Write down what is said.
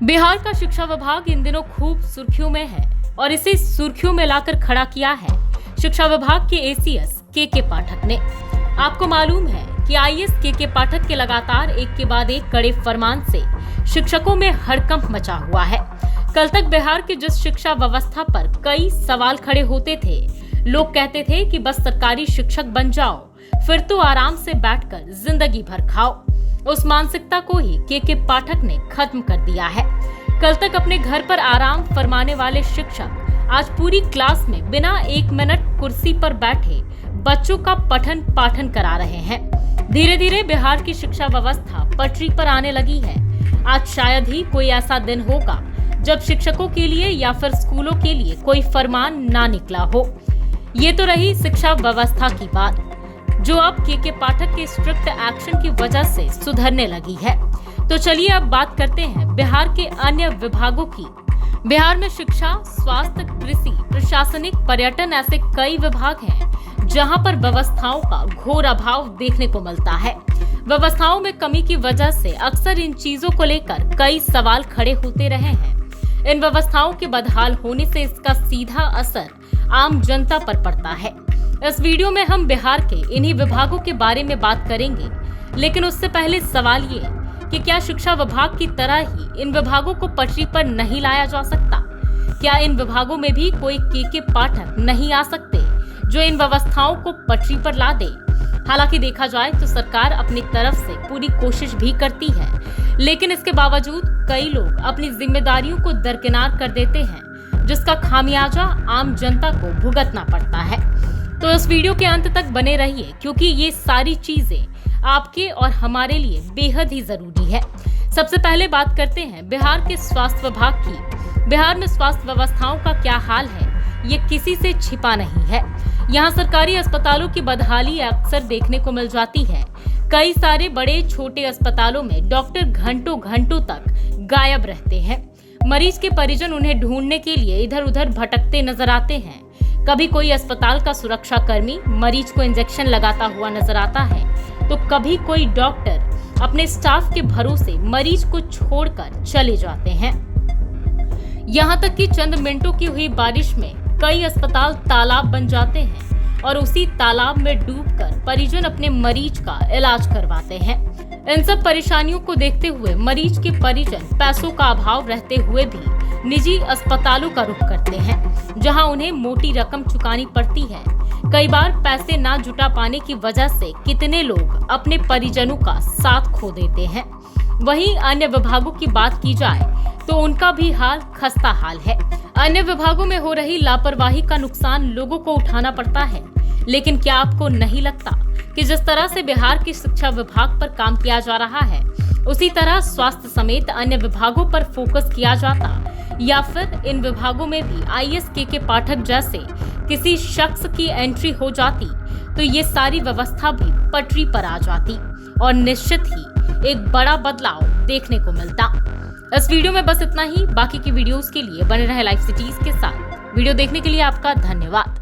बिहार का शिक्षा विभाग इन दिनों खूब सुर्खियों में है और इसे सुर्खियों में लाकर खड़ा किया है शिक्षा विभाग के एसीएस के पाठक ने। आपको मालूम है कि आईएएस के पाठक के लगातार एक के बाद एक कड़े फरमान से शिक्षकों में हड़कंप मचा हुआ है। कल तक बिहार की जिस शिक्षा व्यवस्था पर कई सवाल खड़े होते थे, लोग कहते थे कि बस सरकारी शिक्षक बन जाओ, फिर तो आराम से बैठकर जिंदगी भर खाओ। उस मानसिकता को ही के पाठक ने खत्म कर दिया है। कल तक अपने घर पर आराम फरमाने वाले शिक्षक आज पूरी क्लास में बिना 1 मिनट कुर्सी पर बैठे बच्चों का पठन पाठन करा रहे हैं। धीरे धीरे बिहार की शिक्षा व्यवस्था पटरी पर आने लगी है। आज शायद ही कोई ऐसा दिन होगा जब शिक्षकों के लिए या फिर स्कूलों के लिए कोई फरमान ना निकला हो। ये तो रही शिक्षा व्यवस्था की बात, जो अब के पाठक के स्ट्रिक्ट एक्शन की वजह से सुधरने लगी है। तो चलिए अब बात करते हैं बिहार के अन्य विभागों की। बिहार में शिक्षा, स्वास्थ्य, कृषि, प्रशासनिक, पर्यटन ऐसे कई विभाग हैं जहां पर व्यवस्थाओं का घोर अभाव देखने को मिलता है। व्यवस्थाओं में कमी की वजह से अक्सर इन चीजों को लेकर कई सवाल खड़े होते रहे हैं। इन व्यवस्थाओं के बदहाल होने से इसका सीधा असर आम जनता पर पड़ता है। इस वीडियो में हम बिहार के इन्हीं विभागों के बारे में बात करेंगे, लेकिन उससे पहले सवाल ये कि क्या शिक्षा विभाग की तरह ही इन विभागों को पटरी पर नहीं लाया जा सकता? क्या इन विभागों में भी कोई के पाठक नहीं आ सकते जो इन व्यवस्थाओं को पटरी पर ला दे? हालांकि देखा जाए तो सरकार अपनी तरफ से पूरी कोशिश भी करती है, लेकिन इसके बावजूद कई लोग अपनी जिम्मेदारियों को दरकिनार कर देते हैं, जिसका खामियाजा आम जनता को भुगतना पड़ता है। तो इस वीडियो के अंत तक बने रहिए, क्योंकि ये सारी चीजें आपके और हमारे लिए बेहद ही जरूरी है। सबसे पहले बात करते हैं बिहार के स्वास्थ्य विभाग की। बिहार में स्वास्थ्य व्यवस्थाओं का क्या हाल है, ये किसी से छिपा नहीं है। यहाँ सरकारी अस्पतालों की बदहाली अक्सर देखने को मिल जाती है। कई सारे बड़े छोटे अस्पतालों में डॉक्टर घंटों घंटों तक गायब रहते हैं। मरीज के परिजन उन्हें ढूंढने के लिए इधर उधर भटकते नजर आते हैं। कभी कोई अस्पताल का सुरक्षा कर्मी मरीज को इंजेक्शन लगाता हुआ नजर आता है, तो कभी कोई डॉक्टर अपने स्टाफ के भरोसे मरीज को छोड़कर चले जाते हैं। यहाँ तक कि चंद मिनटों की हुई बारिश में कई अस्पताल तालाब बन जाते हैं और उसी तालाब में डूबकर परिजन अपने मरीज का इलाज करवाते हैं। इन सब परेशानियों को देखते हुए मरीज के परिजन पैसों का अभाव रहते हुए भी निजी अस्पतालों का रुख करते हैं, जहां उन्हें मोटी रकम चुकानी पड़ती है। कई बार पैसे ना जुटा पाने की वजह से कितने लोग अपने परिजनों का साथ खो देते हैं। वहीं अन्य विभागों की बात की जाए तो उनका भी हाल खस्ता हाल है। अन्य विभागों में हो रही लापरवाही का नुकसान लोगों को उठाना पड़ता है। लेकिन क्या आपको नहीं लगता कि जिस तरह से बिहार की शिक्षा विभाग पर काम किया जा रहा है, उसी तरह स्वास्थ्य समेत अन्य विभागों पर फोकस किया जाता, या फिर इन विभागों में भी आईएएस के पाठक जैसे किसी शख्स की एंट्री हो जाती, तो ये सारी व्यवस्था भी पटरी पर आ जाती और निश्चित ही एक बड़ा बदलाव देखने को मिलता। इस वीडियो में बस इतना ही। बाकी की वीडियोस के लिए बने रहे लाइव सिटीज के साथ। वीडियो देखने के लिए आपका धन्यवाद।